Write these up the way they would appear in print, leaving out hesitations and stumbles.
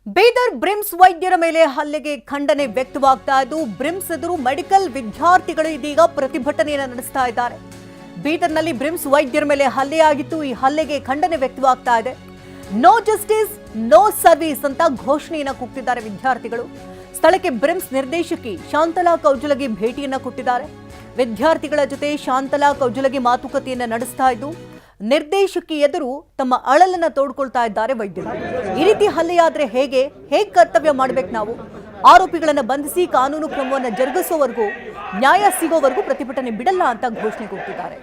Bidar BRIMS ವೈದ್ಯರ ಮೇಲೆ ಹಲ್ಲೆಗೆ ಖಂಡನೆ ವ್ಯಕ್ತವಾಗ್ತಾ ಇದ್ದು ಬ್ರಿಮ್ಸ್ ಎದುರು ಮೆಡಿಕಲ್ ವಿದ್ಯಾರ್ಥಿಗಳು ಇದೀಗ ಪ್ರತಿಭಟನೆಯನ್ನು ನಡೆಸ್ತಾ ಇದ್ದಾರೆ. ಬೀದರ್ನಲ್ಲಿ ಬ್ರಿಮ್ಸ್ ವೈದ್ಯರ ಮೇಲೆ ಹಲ್ಲೆಯಾಗಿತ್ತು. ಈ ಹಲ್ಲೆಗೆ ಖಂಡನೆ ವ್ಯಕ್ತವಾಗ್ತಾ ಇದೆ. ನೋ ಜಸ್ಟಿಸ್ ನೋ ಸರ್ವಿಸ್ ಅಂತ ಘೋಷಣೆಯನ್ನ ಕೂಗ್ತಿದ್ದಾರೆ ವಿದ್ಯಾರ್ಥಿಗಳು. ಸ್ಥಳಕ್ಕೆ ಬ್ರಿಮ್ಸ್ ನಿರ್ದೇಶಕಿ ಶಾಂತಲಾ ಕೌಜಲಗಿ ಭೇಟಿಯನ್ನ ಕೊಟ್ಟಿದ್ದಾರೆ. ವಿದ್ಯಾರ್ಥಿಗಳ ಜೊತೆ ಶಾಂತಲಾ ಕೌಜಲಗಿ ಮಾತುಕತೆಯನ್ನ ನಡೆಸ್ತಾ ಇದ್ದು ನಿರ್ದೇಶಕಿ ಎದುರು ತಮ್ಮ ಅಳಲನ್ನ ತೋಡ್ಕೊಳ್ತಾ ಇದ್ದಾರೆ ವೈದ್ಯರು. ಈ ರೀತಿ ಹಲ್ಲೆಯಾದ್ರೆ ಹೇಗೆ ಕರ್ತವ್ಯ ಮಾಡಬೇಕು ನಾವು? ಆರೋಪಿಗಳನ್ನ ಬಂಧಿಸಿ ಕಾನೂನು ಕ್ರಮವನ್ನು ಜರುಗಿಸೋವರೆಗೂ ನ್ಯಾಯ ಸಿಗೋವರೆಗೂ ಪ್ರತಿಭಟನೆ ಬಿಡಲ್ಲ ಅಂತ ಘೋಷಣೆ ಕೊಟ್ಟಿದ್ದಾರೆ.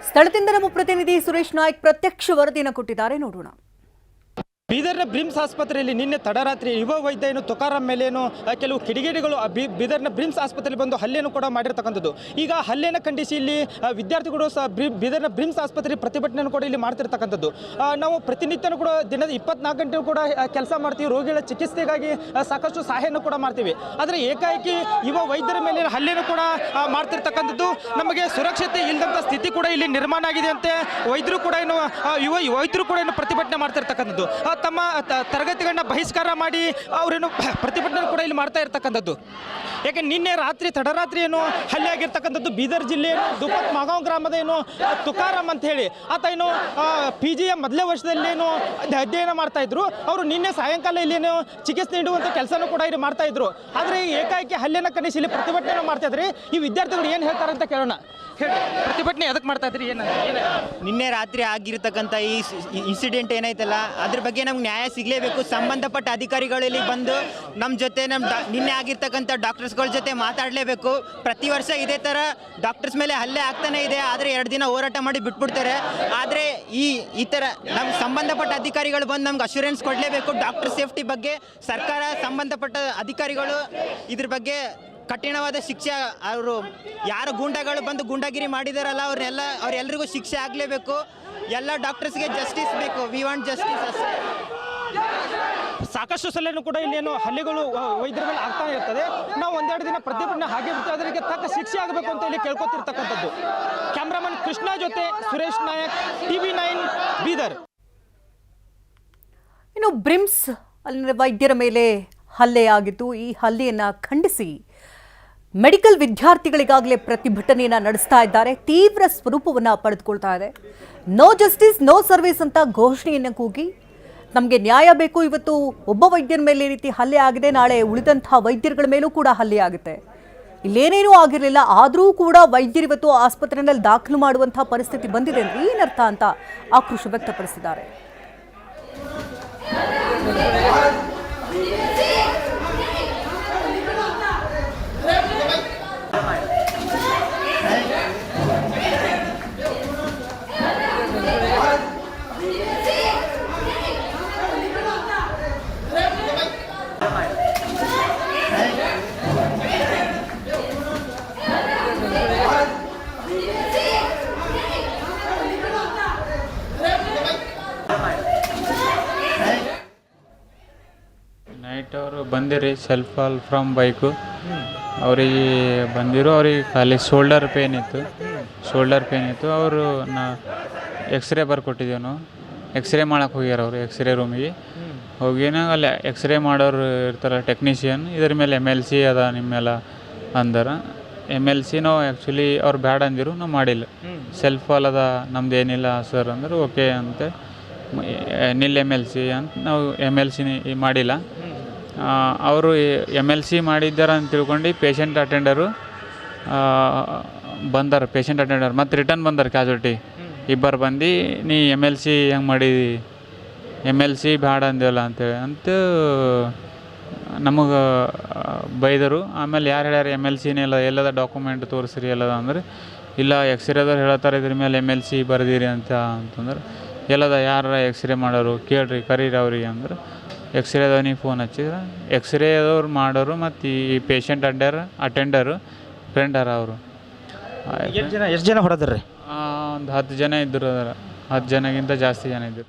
ಸ್ಥಳದಿಂದ ನಮ್ಮ ಪ್ರತಿನಿಧಿ ಸುರೇಶ್ ನಾಯ್ಕ್ ಪ್ರತ್ಯಕ್ಷ ವರದಿಯನ್ನು ಕೊಟ್ಟಿದ್ದಾರೆ, ನೋಡೋಣ. ಬೀದರ್ನ ಬ್ರಿಮ್ಸ್ ಆಸ್ಪತ್ರೆಯಲ್ಲಿ ನಿನ್ನೆ ತಡರಾತ್ರಿ ಯುವ ವೈದ್ಯ ತುಕಾರಾಮ್ ಮೇಲೇನು ಕೆಲವು ಕಿಡಿಗೇಡಿಗಳು ಬೀದರ್ನ ಬ್ರಿಮ್ಸ್ ಆಸ್ಪತ್ರೆಯಲ್ಲಿ ಬಂದು ಹಲ್ಲೆಯನ್ನು ಕೂಡ ಮಾಡಿರ್ತಕ್ಕಂಥದ್ದು. ಈಗ ಹಲ್ಲೆಯನ್ನು ಖಂಡಿಸಿ ಇಲ್ಲಿ ವಿದ್ಯಾರ್ಥಿಗಳು ಸಹ ಬೀದರ್ನ ಬ್ರಿಮ್ಸ್ ಆಸ್ಪತ್ರೆ ಪ್ರತಿಭಟನೆಯನ್ನು ಕೂಡ ಇಲ್ಲಿ ಮಾಡ್ತಿರ್ತಕ್ಕಂಥದ್ದು. ನಾವು ಪ್ರತಿನಿತ್ಯನೂ ಕೂಡ ದಿನದ 24 ಗಂಟೆ ಕೂಡ ಕೆಲಸ ಮಾಡ್ತೀವಿ. ರೋಗಿಗಳ ಚಿಕಿತ್ಸೆಗಾಗಿ ಸಾಕಷ್ಟು ಸಹಾಯವನ್ನು ಕೂಡ ಮಾಡ್ತೀವಿ. ಆದರೆ ಏಕಾಏಕಿ ಯುವ ವೈದ್ಯರ ಮೇಲೆ ಹಲ್ಲೆಯನ್ನು ಕೂಡ ಮಾಡ್ತಿರ್ತಕ್ಕಂಥದ್ದು. ನಮಗೆ ಸುರಕ್ಷತೆ ಇಲ್ಲದಂಥ ಸ್ಥಿತಿ ಕೂಡ ಇಲ್ಲಿ ನಿರ್ಮಾಣ ಆಗಿದೆ ಅಂತೆ ವೈದ್ಯರು ಕೂಡ ವೈದ್ಯರು ಕೂಡ ಪ್ರತಿಭಟನೆ ಮಾಡ್ತಿರ್ತಕ್ಕಂಥದ್ದು. ತಮ್ಮ ತರಗತಿಗಳನ್ನ ಬಹಿಷ್ಕಾರ ಮಾಡಿ ಅವರೇನು ಪ್ರತಿಭಟನೆ ಕೂಡ ಇಲ್ಲಿ ಮಾಡ್ತಾ ಇರ್ತಕ್ಕಂಥದ್ದು. ಯಾಕೆ ನಿನ್ನೆ ತಡರಾತ್ರಿ ಏನು ಹಲ್ಲೆ ಆಗಿರ್ತಕ್ಕಂಥದ್ದು ಬೀದರ್ ಜಿಲ್ಲೆ ದುಪ್ಪತ್ ಮಾಗಾಂವ್ ಗ್ರಾಮದ ಏನು ತುಕಾರಾಮ್ ಅಂತ ಹೇಳಿ ಆತ ಏನು PGಯ ಮೊದಲೇ ವರ್ಷದಲ್ಲಿ ಏನು ಅಧ್ಯಯನ ಮಾಡ್ತಾ ಇದ್ರು. ಅವರು ನಿನ್ನೆ ಸಾಯಂಕಾಲ ಇಲ್ಲೇನು ಚಿಕಿತ್ಸೆ ನೀಡುವಂಥ ಕೆಲಸನೂ ಕೂಡ ಇಲ್ಲಿ ಮಾಡ್ತಾ ಇದ್ರು. ಆದರೆ ಏಕಾಏಕಿ ಹಲ್ಲೆನ ಖಂಡಿಸಿ ಇಲ್ಲಿ ಪ್ರತಿಭಟನೆ ಮಾಡ್ತಾ ಇದ್ರಿ. ಈ ವಿದ್ಯಾರ್ಥಿಗಳು ಏನು ಹೇಳ್ತಾರೆ ಅಂತ ಕೇಳೋಣ. ಹೇಳಿ, ಪ್ರತಿಭಟನೆ ಎದಕ್ಕೆ ಮಾಡ್ತಾ ಇದ್ರಿ? ನಿನ್ನೆ ರಾತ್ರಿ ಆಗಿರ್ತಕ್ಕಂಥ ಈ ಇನ್ಸಿಡೆಂಟ್ ಏನೈತಲ್ಲ ಅದ್ರ ಬಗ್ಗೆ ನಮ್ಗೆ ನ್ಯಾಯ ಸಿಗಲೇಬೇಕು. ಸಂಬಂಧಪಟ್ಟ ಅಧಿಕಾರಿಗಳು ಇಲ್ಲಿ ಬಂದು ನಮ್ಮ ಜೊತೆ ನಿನ್ನೆ ಆಗಿರ್ತಕ್ಕಂಥ ಡಾಕ್ಟರ್ಸ್ಗಳ ಜೊತೆ ಮಾತಾಡಲೇಬೇಕು. ಪ್ರತಿ ವರ್ಷ ಇದೇ ಥರ ಡಾಕ್ಟರ್ಸ್ ಮೇಲೆ ಹಲ್ಲೆ ಆಗ್ತಾನೆ ಇದೆ. ಆದರೆ 2 ದಿನ ಹೋರಾಟ ಮಾಡಿ ಬಿಟ್ಬಿಡ್ತಾರೆ. ಆದರೆ ಈ ಥರ ನಮ್ಗೆ ಸಂಬಂಧಪಟ್ಟ ಅಧಿಕಾರಿಗಳು ಬಂದು ನಮ್ಗೆ ಅಶ್ಯೂರೆನ್ಸ್ ಕೊಡಲೇಬೇಕು. ಡಾಕ್ಟರ್ ಸೇಫ್ಟಿ ಬಗ್ಗೆ ಸರ್ಕಾರ ಸಂಬಂಧಪಟ್ಟ ಅಧಿಕಾರಿಗಳು ಇದ್ರ ಬಗ್ಗೆ ಕಠಿಣವಾದ ಶಿಕ್ಷೆ, ಅವರು ಯಾರು ಗೂಂಡಾಗಳು ಬಂದು ಗೂಂಡಾಗಿರಿ ಮಾಡಿದಾರಲ್ಲ ಅವರೆಲ್ಲರಿಗೂ ಶಿಕ್ಷೆ ಆಗಲೇಬೇಕು. ಎಲ್ಲ ಡಾಕ್ಟರ್ಸ್ಗೆ ಜಸ್ಟಿಸ್ ಬೇಕು. ವಿ ವಾಂಟ್ ಜಸ್ಟಿಸ್ ಅಷ್ಟೇ. ಸಾಕಷ್ಟು ಸಲನೂ ಕೂಡ ಇಲ್ಲೇನು ಹಲ್ಲೆಗಳು ವೈದ್ಯರ ಮೇಲೆ ಆಗ್ತಾ ಇರ್ತದೆ. ನಾವು 1-2 ದಿನ ಪ್ರತಿಭಟನೆ ಹಾಗೆ ಬಿಟ್ಟು ಅದಕ್ಕೆ ತಕ್ಕ ಶಿಕ್ಷೆ ಆಗಬೇಕು ಅಂತ ಇಲ್ಲಿ ಕೇಳ್ಕೊತಿರ್ತಕ್ಕಂಥದ್ದು. ಕ್ಯಾಮ್ರಾಮನ್ ಕೃಷ್ಣ ಜೊತೆ ಸುರೇಶ್ ನಾಯಕ್, TV9 ಬೀದರ್. ಇನ್ನು ಬ್ರಿಮ್ಸ್ ಅಲ್ಲಿನ ವೈದ್ಯರ ಮೇಲೆ ಹಲ್ಲೆಯಾಗಿತ್ತು. ಈ ಹಲ್ಲೆಯನ್ನ ಖಂಡಿಸಿ ಮೆಡಿಕಲ್ ವಿದ್ಯಾರ್ಥಿಗಳಿಗಾಗಲೇ ಪ್ರತಿಭಟನೆಯನ್ನ ನಡೆಸ್ತಾ ಇದ್ದಾರೆ. ತೀವ್ರ ಸ್ವರೂಪವನ್ನು ಪಡೆದುಕೊಳ್ತಾ ಇದೆ. ನೋ ಜಸ್ಟಿಸ್ ನೋ ಸರ್ವಿಸ್ ಅಂತ ಘೋಷಣೆಯನ್ನು ಕೂಗಿ ನಮಗೆ ನ್ಯಾಯ ಬೇಕು. ಇವತ್ತು ಒಬ್ಬ ವೈದ್ಯರ ಮೇಲೆ ಈ ರೀತಿ ಹಲ್ಲೆ ಆಗಿದೆ, ನಾಳೆ ಉಳಿದಂತಹ ವೈದ್ಯರುಗಳ ಮೇಲೂ ಕೂಡ ಹಲ್ಲೆ ಆಗುತ್ತೆ. ಇಲ್ಲೇನೇನೂ ಆಗಿರಲಿಲ್ಲ, ಆದರೂ ಕೂಡ ವೈದ್ಯರು ಇವತ್ತು ಆಸ್ಪತ್ರೆಯಲ್ಲಿ ದಾಖಲು ಮಾಡುವಂತಹ ಪರಿಸ್ಥಿತಿ ಬಂದಿದೆ ಅಂದ್ರೆ ಏನರ್ಥ ಅಂತ ಆಕ್ರೋಶ ವ್ಯಕ್ತಪಡಿಸಿದ್ದಾರೆ. ನೈಟ್ ಅವರು ಬಂದಿರಿ ಸೆಲ್ಫ್ ಫಾಲ್ ಫ್ರಮ್ ಬೈಕು. ಅವರಿಗೆ ಬಂದಿರು, ಅವ್ರಿಗೆ ಖಾಲಿ ಶೋಲ್ಡರ್ ಪೇನ್ ಇತ್ತು. ಅವರು ಎಕ್ಸ್ರೇ ಬರ್ಕೊಟ್ಟಿದ್ದೇವೆ ನಾವು. ಎಕ್ಸ್ರೇ ಮಾಡಕ್ಕೆ ಹೋಗ್ಯಾರ ಅವರು. ಎಕ್ಸ್ರೇ ರೂಮಿಗೆ ಹೋಗಿನಾಗ ಅಲ್ಲಿ ಎಕ್ಸ್ರೇ ಮಾಡೋರು ಇರ್ತಾರೆ ಟೆಕ್ನಿಷಿಯನ್. ಇದ್ರ ಮೇಲೆ MLC ಅದ ನಿಮ್ಮೆಲ್ಲ ಅಂದಾರ. MLC ನಾವು ಆ್ಯಕ್ಚುಲಿ ಅವ್ರು ಬ್ಯಾಡ ಅಂದಿರು, ನಾವು ಮಾಡಿಲ್ಲ. ಸೆಲ್ಫ್ ಫಾಲ್ ಅದ ನಮ್ದು ಏನಿಲ್ಲ ಸರ್ ಅಂದ್ರೆ ಓಕೆ ಅಂತ ನಿಲ್ MLC ಅಂತ ನಾವು MLC ಮಾಡಿಲ್ಲ. ಅವರು MLC ಮಾಡಿದ್ದಾರೆ ಅಂತ ತಿಳ್ಕೊಂಡು ಪೇಷಂಟ್ ಅಟೆಂಡರು ಬಂದಾರ ಪೇಷಂಟ್ ಅಟೆಂಡರ್ ಮತ್ತು ರಿಟರ್ನ್ ಬಂದಾರ ಕ್ಯಾಜುಲಿಟಿ ಇಬ್ಬರು ಬಂದು ನೀ MLC ಹೆಂಗೆ ಮಾಡಿದಿ MLC ಬೇಡ ಅಂದೇವಲ್ಲ ಅಂತೇಳಿ ಅಂತ ನಮಗೆ ಬೈದರು. ಆಮೇಲೆ ಯಾರು ಹೇಳ್ಯಾರ MLCನೇ ಇಲ್ಲ ಎಲ್ಲದ ಡಾಕ್ಯುಮೆಂಟ್ ತೋರಿಸ್ರಿ ಎಲ್ಲದ ಅಂದ್ರೆ ಇಲ್ಲ ಎಕ್ಸ್ರೇದವ್ರು ಹೇಳ್ತಾರೆ ಇದ್ರ ಮೇಲೆ MLC ಬರ್ದಿರಿ ಅಂತಂದ್ರೆ ಎಲ್ಲದ ಯಾರ ಎಕ್ಸ್ರೇ ಮಾಡೋರು ಕೇಳ್ರಿ ಕರೀರಿ ಅವ್ರಿಗೆ ಅಂದ್ರೆ ಎಕ್ಸ್ರೇದವ್ನಿಗೆ ಫೋನ್ ಹಚ್ಚಿದ್ರೆ ಎಕ್ಸ್ರೇದವ್ರು ಮಾಡೋರು ಮತ್ತು ಈ ಪೇಷಂಟ್ ಅಟೆಂಡರು ಫ್ರೆಂಡರ ಅವರು. ಎಷ್ಟು ಜನ ಹೊಡೆದ್ರಿ? ಒಂದು 10 ಜನ ಇದ್ದರು, 10 ಜನಕ್ಕಿಂತ ಜಾಸ್ತಿ ಜನ ಇದ್ದರು.